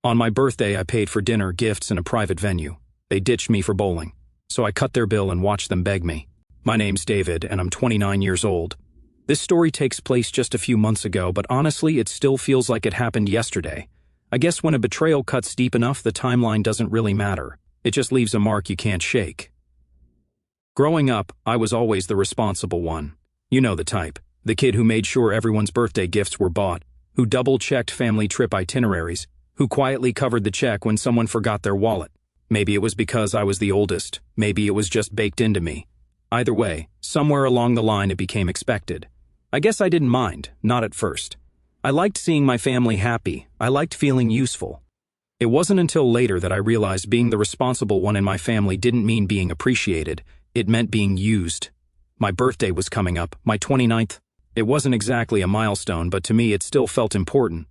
On my birthday, I paid for dinner, gifts, and a private venue. They ditched me for bowling. So I cut their bill and watched them beg me. My name's David, and I'm 29 years old. This story takes place just a few months ago, but honestly, it still feels like it happened yesterday. I guess when a betrayal cuts deep enough, the timeline doesn't really matter. It just leaves a mark you can't shake. Growing up, I was always the responsible one. You know the type. The kid who made sure everyone's birthday gifts were bought, who double-checked family trip itineraries, who quietly covered the check when someone forgot their wallet. Maybe it was because I was the oldest. Maybe it was just baked into me. Either way, somewhere along the line it became expected. I guess I didn't mind, not at first. I liked seeing my family happy. I liked feeling useful. It wasn't until later that I realized being the responsible one in my family didn't mean being appreciated. It meant being used. My birthday was coming up, my 29th. It wasn't exactly a milestone, but to me it still felt important.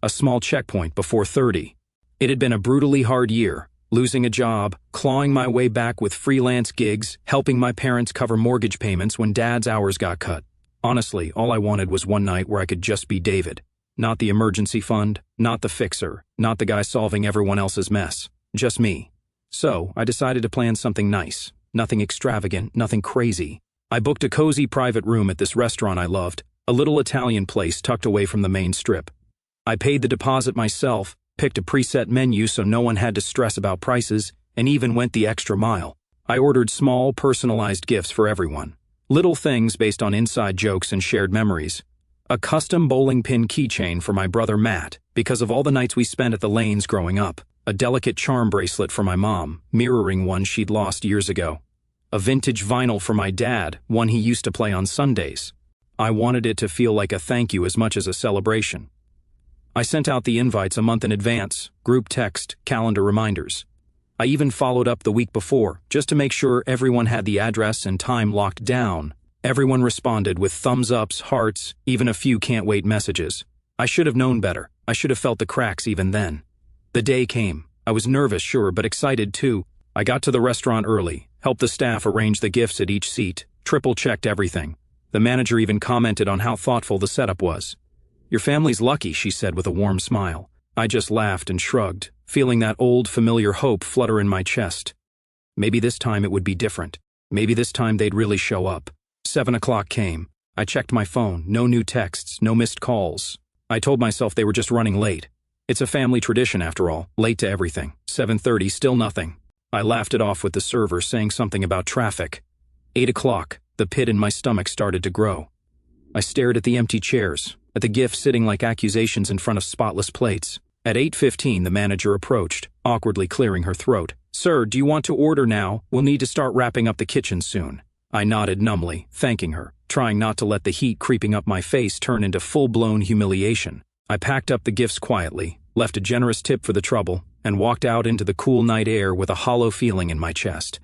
A small checkpoint before 30. It had been a brutally hard year, losing a job, clawing my way back with freelance gigs, helping my parents cover mortgage payments when Dad's hours got cut. Honestly, all I wanted was one night where I could just be David. Not the emergency fund, not the fixer, not the guy solving everyone else's mess. Just me. So, I decided to plan something nice. Nothing extravagant, nothing crazy. I booked a cozy private room at this restaurant I loved, a little Italian place tucked away from the main strip. I paid the deposit myself, picked a preset menu so no one had to stress about prices, and even went the extra mile. I ordered small, personalized gifts for everyone. Little things based on inside jokes and shared memories. A custom bowling pin keychain for my brother Matt, because of all the nights we spent at the lanes growing up. A delicate charm bracelet for my mom, mirroring one she'd lost years ago. A vintage vinyl for my dad, one he used to play on Sundays. I wanted it to feel like a thank you as much as a celebration. I sent out the invites a month in advance, group text, calendar reminders. I even followed up the week before, just to make sure everyone had the address and time locked down. Everyone responded with thumbs ups, hearts, even a few can't wait messages. I should have known better. I should have felt the cracks even then. The day came. I was nervous, sure, but excited too. I got to the restaurant early, helped the staff arrange the gifts at each seat, triple-checked everything. The manager even commented on how thoughtful the setup was. "Your family's lucky," she said with a warm smile. I just laughed and shrugged, feeling that old familiar hope flutter in my chest. Maybe this time it would be different. Maybe this time they'd really show up. 7 o'clock came. I checked my phone, no new texts, no missed calls. I told myself they were just running late. It's a family tradition after all, late to everything. 7:30, still nothing. I laughed it off with the server saying something about traffic. 8 o'clock, the pit in my stomach started to grow. I stared at the empty chairs, at the gifts sitting like accusations in front of spotless plates. At 8:15, the manager approached, awkwardly clearing her throat. "Sir, do you want to order now? We'll need to start wrapping up the kitchen soon." I nodded numbly, thanking her, trying not to let the heat creeping up my face turn into full-blown humiliation. I packed up the gifts quietly, left a generous tip for the trouble, and walked out into the cool night air with a hollow feeling in my chest.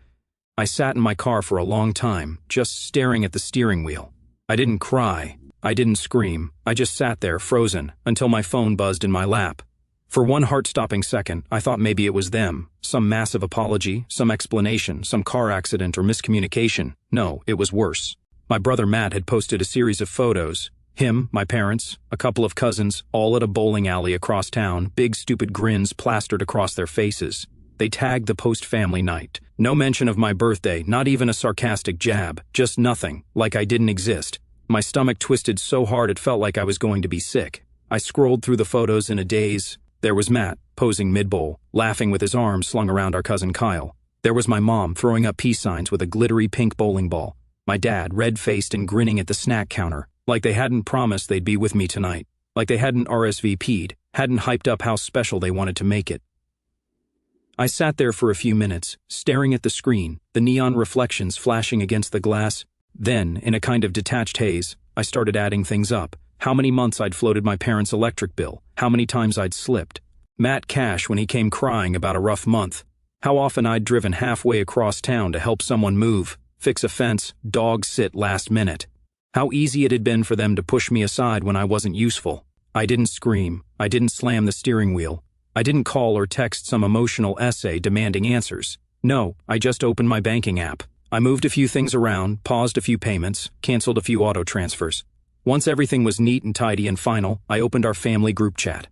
I sat in my car for a long time, just staring at the steering wheel. I didn't cry. I didn't scream. I just sat there, frozen, until my phone buzzed in my lap. For one heart-stopping second, I thought maybe it was them. Some massive apology, some explanation, some car accident or miscommunication. No, it was worse. My brother Matt had posted a series of photos. Him, my parents, a couple of cousins, all at a bowling alley across town, big stupid grins plastered across their faces. They tagged the post family night. No mention of my birthday, not even a sarcastic jab, just nothing, like I didn't exist. My stomach twisted so hard it felt like I was going to be sick. I scrolled through the photos in a daze. There was Matt, posing mid-bowl, laughing with his arms slung around our cousin Kyle. There was my mom, throwing up peace signs with a glittery pink bowling ball. My dad, red-faced and grinning at the snack counter, like they hadn't promised they'd be with me tonight, like they hadn't RSVP'd, hadn't hyped up how special they wanted to make it. I sat there for a few minutes, staring at the screen, the neon reflections flashing against the glass. Then, in a kind of detached haze, I started adding things up. How many months I'd floated my parents' electric bill, how many times I'd slipped. Matt Cash when he came crying about a rough month. How often I'd driven halfway across town to help someone move, fix a fence, dog sit last minute. How easy it had been for them to push me aside when I wasn't useful. I didn't scream. I didn't slam the steering wheel. I didn't call or text some emotional essay demanding answers. No, I just opened my banking app. I moved a few things around, paused a few payments, canceled a few auto transfers. Once everything was neat and tidy and final, I opened our family group chat.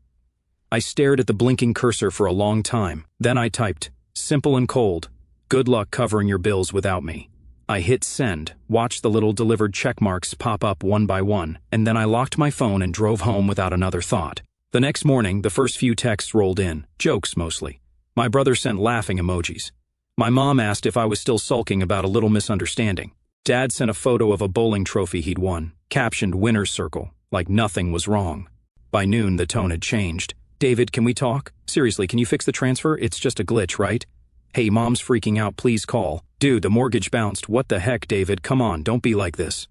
I stared at the blinking cursor for a long time. Then I typed, simple and cold, good luck covering your bills without me. I hit send, watched the little delivered check marks pop up one by one, and then I locked my phone and drove home without another thought. The next morning, the first few texts rolled in, jokes mostly. My brother sent laughing emojis. My mom asked if I was still sulking about a little misunderstanding. Dad sent a photo of a bowling trophy he'd won, captioned winner's circle, like nothing was wrong. By noon, the tone had changed. David, can we talk? Seriously, can you fix the transfer? It's just a glitch, right? Hey, mom's freaking out, please call. Dude, the mortgage bounced. What the heck, David? Come on, don't be like this.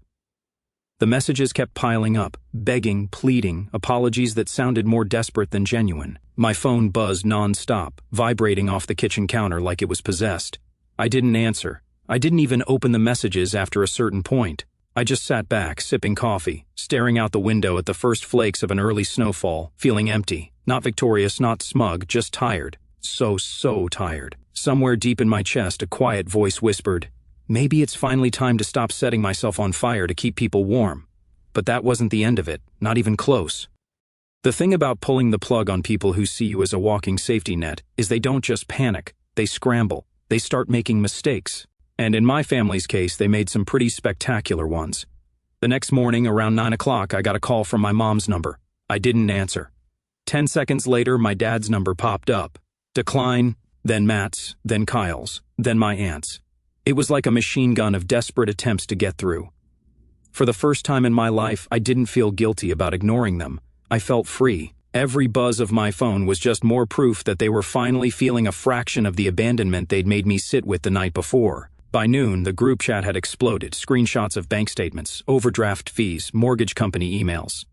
The messages kept piling up, begging, pleading, apologies that sounded more desperate than genuine. My phone buzzed non-stop, vibrating off the kitchen counter like it was possessed. I didn't answer. I didn't even open the messages after a certain point. I just sat back, sipping coffee, staring out the window at the first flakes of an early snowfall, feeling empty. Not victorious, not smug, just tired. So tired. Somewhere deep in my chest, a quiet voice whispered, maybe it's finally time to stop setting myself on fire to keep people warm. But that wasn't the end of it, not even close. The thing about pulling the plug on people who see you as a walking safety net is they don't just panic, they scramble, they start making mistakes. And in my family's case, they made some pretty spectacular ones. The next morning, around 9 o'clock, I got a call from my mom's number. I didn't answer. 10 seconds later, my dad's number popped up. Decline, then Matt's, then Kyle's, then my aunt's. It was like a machine gun of desperate attempts to get through. For the first time in my life, I didn't feel guilty about ignoring them. I felt free. Every buzz of my phone was just more proof that they were finally feeling a fraction of the abandonment they'd made me sit with the night before. By noon, the group chat had exploded, screenshots of bank statements, overdraft fees, mortgage company emails.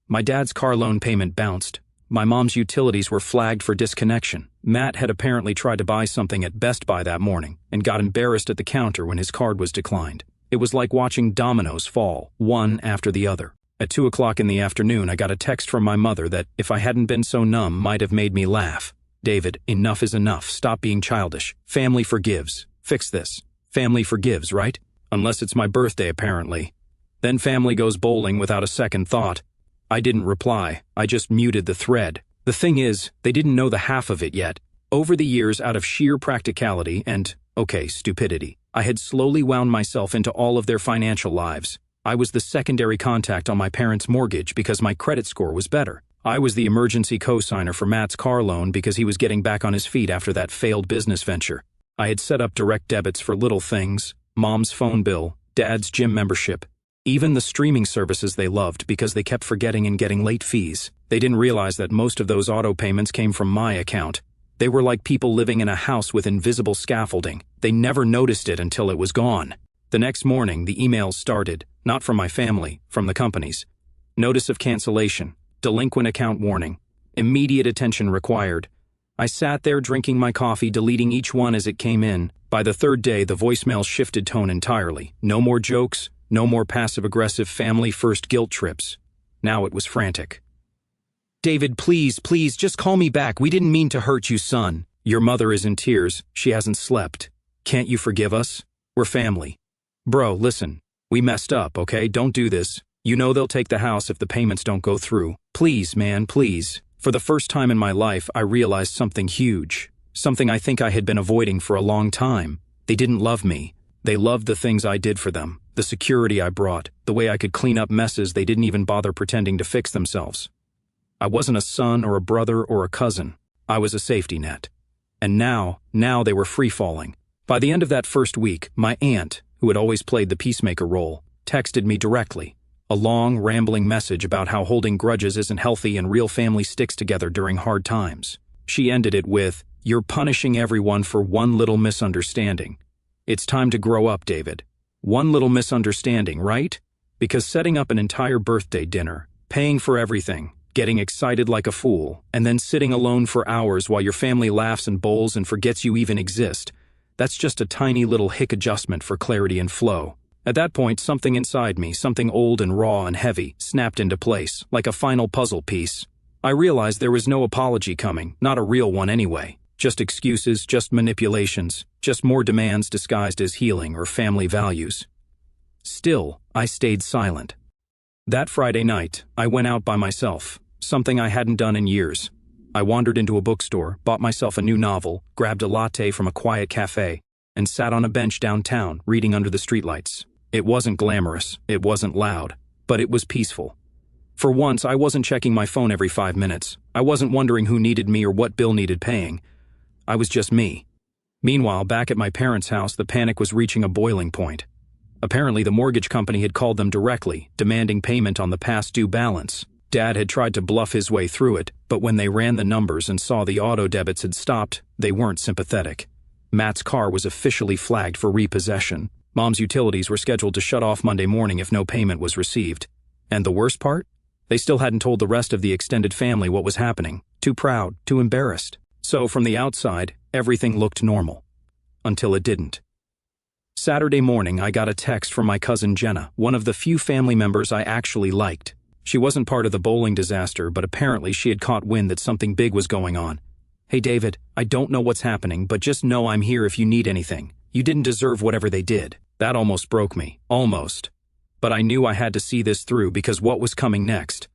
My dad's car loan payment bounced. My mom's utilities were flagged for disconnection. Matt had apparently tried to buy something at Best Buy that morning and got embarrassed at the counter when his card was declined. It was like watching dominoes fall, one after the other. At 2 o'clock in the afternoon, I got a text from my mother that, if I hadn't been so numb, might have made me laugh. David, enough is enough. Stop being childish. Family forgives. Fix this. Family forgives, right? Unless it's my birthday, apparently. Then family goes bowling without a second thought. I didn't reply. I just muted the thread. The thing is, they didn't know the half of it yet. Over the years, out of sheer practicality and, stupidity, I had slowly wound myself into all of their financial lives. I was the secondary contact on my parents' mortgage because my credit score was better. I was the emergency co-signer for Matt's car loan because he was getting back on his feet after that failed business venture. I had set up direct debits for little things, mom's phone bill, dad's gym membership, even the streaming services they loved because they kept forgetting and getting late fees. They didn't realize that most of those auto payments came from my account. They were like people living in a house with invisible scaffolding. They never noticed it until it was gone. The next morning, the emails started, not from my family, from the companies. Notice of cancellation, delinquent account warning, immediate attention required. I sat there drinking my coffee, deleting each one as it came in. By the third day, the voicemail shifted tone entirely. No more jokes, no more passive-aggressive family-first guilt trips. Now it was frantic. David, please, just call me back. We didn't mean to hurt you, son. Your mother is in tears. She hasn't slept. Can't you forgive us? We're family. Bro, listen. We messed up, okay? Don't do this. You know they'll take the house if the payments don't go through. Please, man, please. For the first time in my life, I realized something huge. Something I think I had been avoiding for a long time. They didn't love me. They loved the things I did for them. The security I brought. The way I could clean up messes they didn't even bother pretending to fix themselves. I wasn't a son or a brother or a cousin. I was a safety net. And now they were free-falling. By the end of that first week, my aunt, who had always played the peacemaker role, texted me directly. A long, rambling message about how holding grudges isn't healthy and real family sticks together during hard times. She ended it with, "You're punishing everyone for one little misunderstanding. It's time to grow up, David. One little misunderstanding, right? Because setting up an entire birthday dinner, paying for everything, getting excited like a fool, and then sitting alone for hours while your family laughs and bowls and forgets you even exist, that's just a tiny little hick adjustment for clarity and flow." At that point, something inside me, something old and raw and heavy, snapped into place, like a final puzzle piece. I realized there was no apology coming, not a real one anyway. Just excuses, just manipulations, just more demands disguised as healing or family values. Still, I stayed silent. That Friday night, I went out by myself, something I hadn't done in years. I wandered into a bookstore, bought myself a new novel, grabbed a latte from a quiet cafe, and sat on a bench downtown, reading under the streetlights. It wasn't glamorous, it wasn't loud, but it was peaceful. For once, I wasn't checking my phone every 5 minutes. I wasn't wondering who needed me or what bill needed paying. I was just me. Meanwhile, back at my parents' house, the panic was reaching a boiling point. Apparently, the mortgage company had called them directly, demanding payment on the past due balance. Dad had tried to bluff his way through it, but when they ran the numbers and saw the auto debits had stopped, they weren't sympathetic. Matt's car was officially flagged for repossession. Mom's utilities were scheduled to shut off Monday morning if no payment was received. And the worst part? They still hadn't told the rest of the extended family what was happening. Too proud, too embarrassed. So, from the outside, everything looked normal. Until it didn't. Saturday morning, I got a text from my cousin Jenna, one of the few family members I actually liked. She wasn't part of the bowling disaster, but apparently she had caught wind that something big was going on. "Hey David, I don't know what's happening, but just know I'm here if you need anything. You didn't deserve whatever they did." That almost broke me. Almost. But I knew I had to see this through because what was coming next?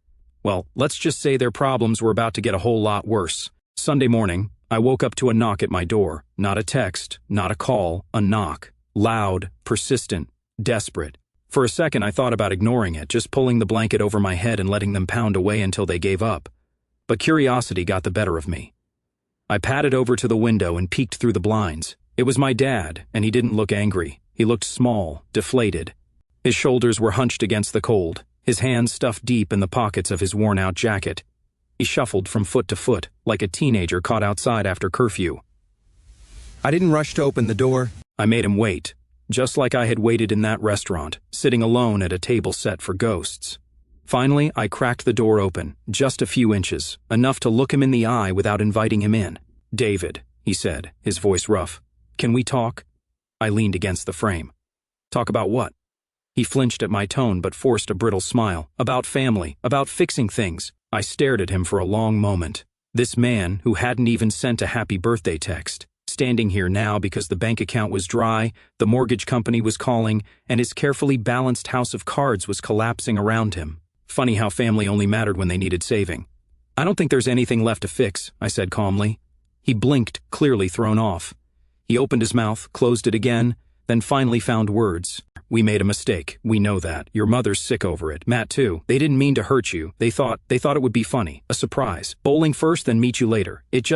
Well, let's just say their problems were about to get a whole lot worse. Sunday morning, I woke up to a knock at my door. Not a text, not a call, a knock. Loud, persistent, desperate. For a second, I thought about ignoring it, just pulling the blanket over my head and letting them pound away until they gave up. But curiosity got the better of me. I padded over to the window and peeked through the blinds. It was my dad, and he didn't look angry. He looked small, deflated. His shoulders were hunched against the cold, his hands stuffed deep in the pockets of his worn-out jacket. He shuffled from foot to foot, like a teenager caught outside after curfew. I didn't rush to open the door. I made him wait, just like I had waited in that restaurant, sitting alone at a table set for ghosts. Finally, I cracked the door open, just a few inches, enough to look him in the eye without inviting him in. "David," he said, his voice rough. "Can we talk?" I leaned against the frame. "Talk about what?" He flinched at my tone but forced a brittle smile. "About family, about fixing things." I stared at him for a long moment. This man, who hadn't even sent a happy birthday text, standing here now because the bank account was dry, the mortgage company was calling, and his carefully balanced house of cards was collapsing around him. Funny how family only mattered when they needed saving. "I don't think there's anything left to fix," I said calmly. He blinked, clearly thrown off. He opened his mouth, closed it again, then finally found words. "We made a mistake. We know that. Your mother's sick over it. Matt too. They didn't mean to hurt you. They thought it would be funny. A surprise. Bowling first, then meet you later. It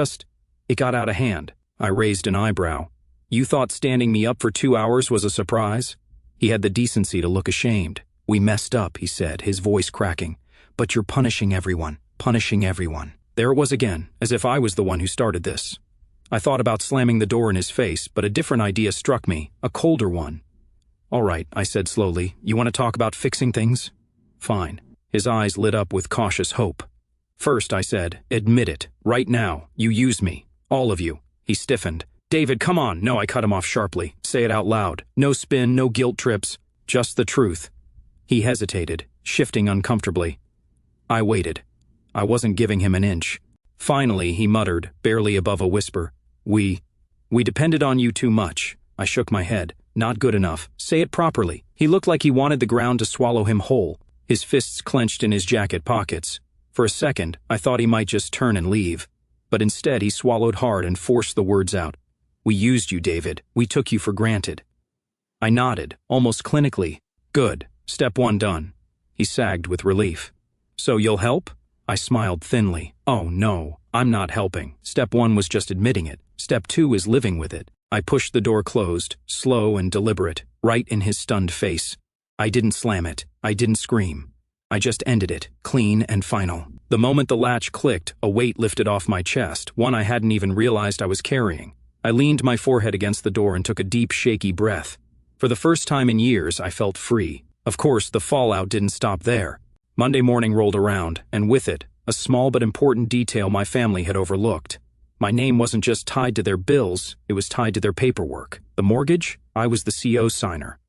got out of hand." I raised an eyebrow. "You thought standing me up for 2 hours was a surprise?" He had the decency to look ashamed. "We messed up," he said, his voice cracking. "But you're punishing everyone. Punishing everyone." There it was again, as if I was the one who started this. I thought about slamming the door in his face, but a different idea struck me, a colder one. "All right," I said slowly. "You want to talk about fixing things?" "Fine." His eyes lit up with cautious hope. "First," I said, "admit it. Right now. You used me. All of you." He stiffened. "David, come on." "No," I cut him off sharply. "Say it out loud. No spin, no guilt trips. Just the truth." He hesitated, shifting uncomfortably. I waited. I wasn't giving him an inch. Finally, he muttered, barely above a whisper. We depended on you too much." I shook my head. "Not good enough. Say it properly." He looked like he wanted the ground to swallow him whole, his fists clenched in his jacket pockets. For a second, I thought he might just turn and leave. But instead, he swallowed hard and forced the words out. "We used you, David. We took you for granted." I nodded, almost clinically. "Good. Step 1 done." He sagged with relief. "So you'll help?" I smiled thinly. "Oh, no, I'm not helping. Step 1 was just admitting it. Step 2 is living with it." I pushed the door closed, slow and deliberate, right in his stunned face. I didn't slam it. I didn't scream. I just ended it, clean and final. The moment the latch clicked, a weight lifted off my chest, one I hadn't even realized I was carrying. I leaned my forehead against the door and took a deep, shaky breath. For the first time in years, I felt free. Of course, the fallout didn't stop there. Monday morning rolled around, and with it, a small but important detail my family had overlooked. My name wasn't just tied to their bills, it was tied to their paperwork. The mortgage? I was the CO signer.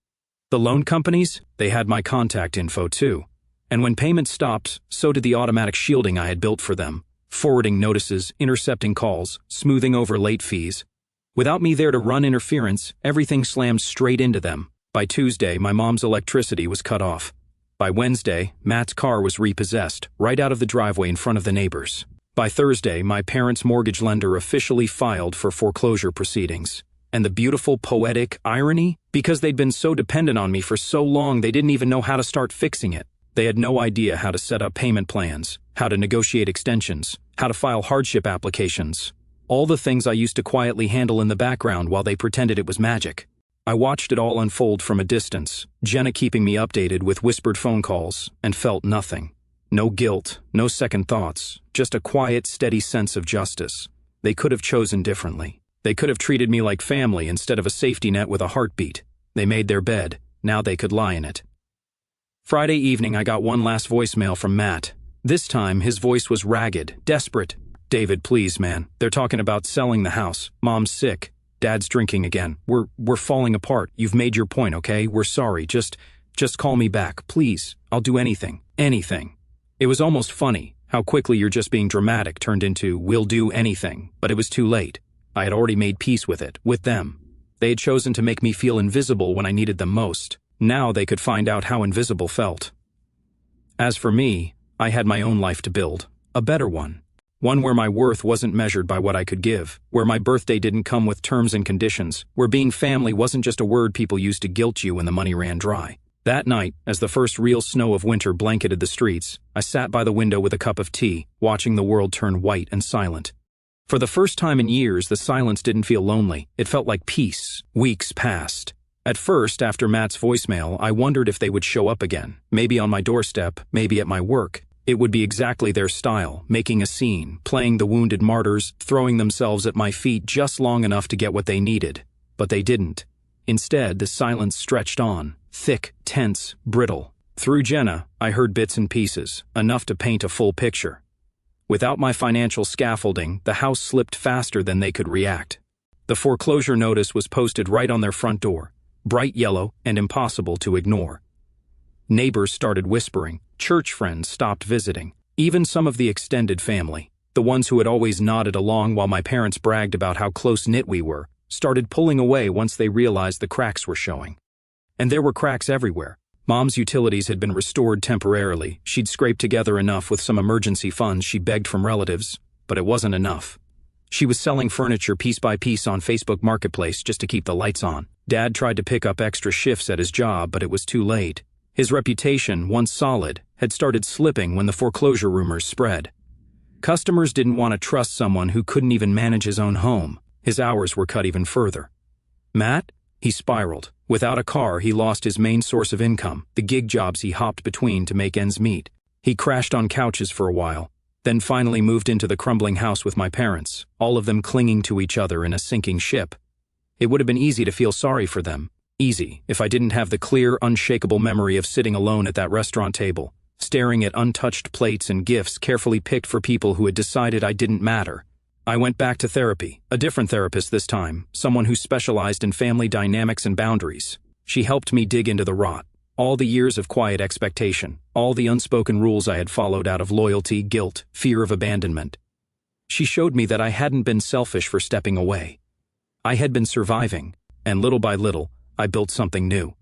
The loan companies? They had my contact info too. And when payments stopped, so did the automatic shielding I had built for them. Forwarding notices, intercepting calls, smoothing over late fees. Without me there to run interference, everything slammed straight into them. By Tuesday, my mom's electricity was cut off. By Wednesday, Matt's car was repossessed, right out of the driveway in front of the neighbors. By Thursday, my parents' mortgage lender officially filed for foreclosure proceedings. And the beautiful poetic irony? Because they'd been so dependent on me for so long, they didn't even know how to start fixing it. They had no idea how to set up payment plans, how to negotiate extensions, how to file hardship applications. All the things I used to quietly handle in the background while they pretended it was magic. I watched it all unfold from a distance, Jenna keeping me updated with whispered phone calls, and felt nothing. No guilt, no second thoughts, just a quiet, steady sense of justice. They could have chosen differently. They could have treated me like family instead of a safety net with a heartbeat. They made their bed, now they could lie in it. Friday evening, I got one last voicemail from Matt. This time, his voice was ragged, desperate. "David, please, man. They're talking about selling the house. Mom's sick. Dad's drinking again. We're falling apart. You've made your point, okay? We're sorry. Just call me back, please. I'll do anything. Anything." It was almost funny how quickly you're just being dramatic turned into "we'll do anything," but it was too late. I had already made peace with it, with them. They had chosen to make me feel invisible when I needed them most. Now they could find out how invisible felt. As for me, I had my own life to build, a better one. One where my worth wasn't measured by what I could give, where my birthday didn't come with terms and conditions, where being family wasn't just a word people used to guilt you when the money ran dry. That night, as the first real snow of winter blanketed the streets, I sat by the window with a cup of tea, watching the world turn white and silent. For the first time in years, the silence didn't feel lonely. It felt like peace. Weeks passed. At first, after Matt's voicemail, I wondered if they would show up again. Maybe on my doorstep, maybe at my work. It would be exactly their style, making a scene, playing the wounded martyrs, throwing themselves at my feet just long enough to get what they needed. But they didn't. Instead, the silence stretched on, thick, tense, brittle. Through Jenna, I heard bits and pieces, enough to paint a full picture. Without my financial scaffolding, the house slipped faster than they could react. The foreclosure notice was posted right on their front door, bright yellow and impossible to ignore. Neighbors started whispering, church friends stopped visiting, even some of the extended family, the ones who had always nodded along while my parents bragged about how close-knit we were, started pulling away once they realized the cracks were showing. And there were cracks everywhere. Mom's utilities had been restored temporarily. She'd scraped together enough with some emergency funds she begged from relatives, but it wasn't enough. She was selling furniture piece by piece on Facebook Marketplace just to keep the lights on. Dad tried to pick up extra shifts at his job, but it was too late. His reputation, once solid, had started slipping when the foreclosure rumors spread. Customers didn't want to trust someone who couldn't even manage his own home. His hours were cut even further. Matt? He spiraled. Without a car, he lost his main source of income, the gig jobs he hopped between to make ends meet. He crashed on couches for a while, then finally moved into the crumbling house with my parents, all of them clinging to each other in a sinking ship. It would have been easy to feel sorry for them. Easy, if I didn't have the clear, unshakable memory of sitting alone at that restaurant table, staring at untouched plates and gifts carefully picked for people who had decided I didn't matter. I went back to therapy, a different therapist this time, someone who specialized in family dynamics and boundaries. She helped me dig into the rot, all the years of quiet expectation, all the unspoken rules I had followed out of loyalty, guilt, fear of abandonment. She showed me that I hadn't been selfish for stepping away. I had been surviving, and little by little, I built something new.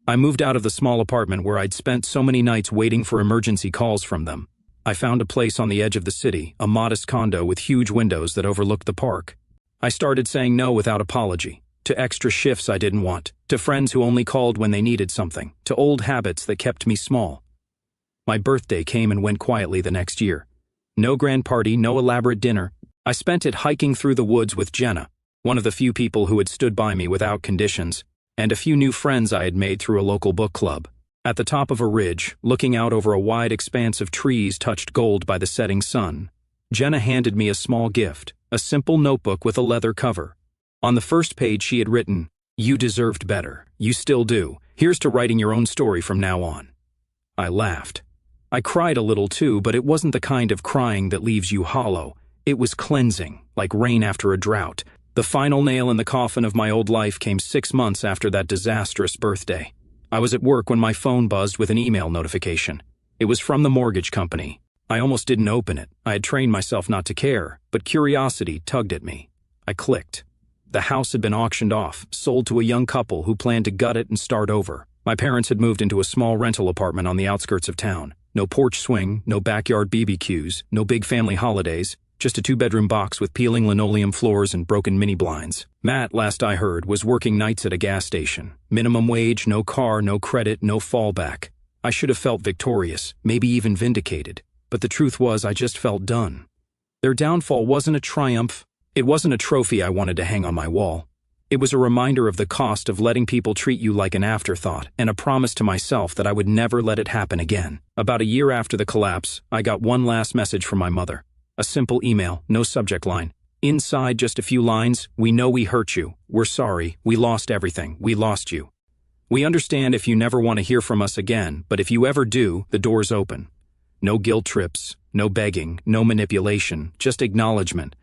I moved out of the small apartment where I'd spent so many nights waiting for emergency calls from them. I found a place on the edge of the city, a modest condo with huge windows that overlooked the park. I started saying no without apology, to extra shifts I didn't want, to friends who only called when they needed something, to old habits that kept me small. My birthday came and went quietly the next year. No grand party, no elaborate dinner. I spent it hiking through the woods with Jenna, one of the few people who had stood by me without conditions, and a few new friends I had made through a local book club. At the top of a ridge, looking out over a wide expanse of trees touched gold by the setting sun, Jenna handed me a small gift, a simple notebook with a leather cover. On the first page she had written, "You deserved better. You still do. Here's to writing your own story from now on." I laughed. I cried a little too, but it wasn't the kind of crying that leaves you hollow. It was cleansing, like rain after a drought. The final nail in the coffin of my old life came 6 months after that disastrous birthday. I was at work when my phone buzzed with an email notification. It was from the mortgage company. I almost didn't open it. I had trained myself not to care, but curiosity tugged at me. I clicked. The house had been auctioned off, sold to a young couple who planned to gut it and start over. My parents had moved into a small rental apartment on the outskirts of town. No porch swing, no backyard BBQs, no big family holidays, just a two-bedroom box with peeling linoleum floors and broken mini blinds. Matt, last I heard, was working nights at a gas station. Minimum wage, no car, no credit, no fallback. I should have felt victorious, maybe even vindicated. But the truth was, I just felt done. Their downfall wasn't a triumph. It wasn't a trophy I wanted to hang on my wall. It was a reminder of the cost of letting people treat you like an afterthought, and a promise to myself that I would never let it happen again. About a year after the collapse, I got one last message from my mother. A simple email, no subject line. Inside, just a few lines: "We know we hurt you. We're sorry. We lost everything. We lost you. We understand if you never want to hear from us again, but if you ever do, the door's open." No guilt trips, no begging, no manipulation, just acknowledgement.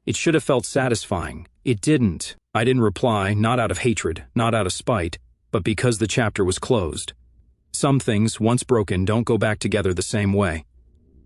It should have felt satisfying. It didn't. I didn't reply, not out of hatred, not out of spite, but because the chapter was closed. Some things, once broken, don't go back together the same way.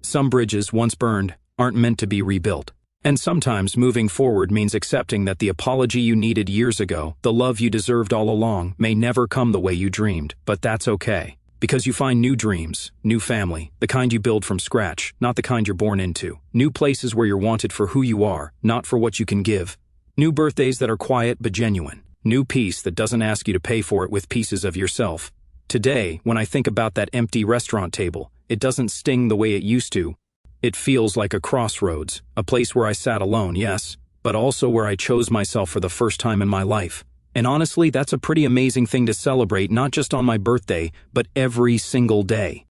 Some bridges, once burned, aren't meant to be rebuilt. And sometimes moving forward means accepting that the apology you needed years ago, the love you deserved all along, may never come the way you dreamed, but that's okay. Because you find new dreams, new family, the kind you build from scratch, not the kind you're born into. New places where you're wanted for who you are, not for what you can give. New birthdays that are quiet but genuine. New peace that doesn't ask you to pay for it with pieces of yourself. Today, when I think about that empty restaurant table, it doesn't sting the way it used to. It feels like a crossroads, a place where I sat alone, yes, but also where I chose myself for the first time in my life. And honestly, that's a pretty amazing thing to celebrate, not just on my birthday, but every single day.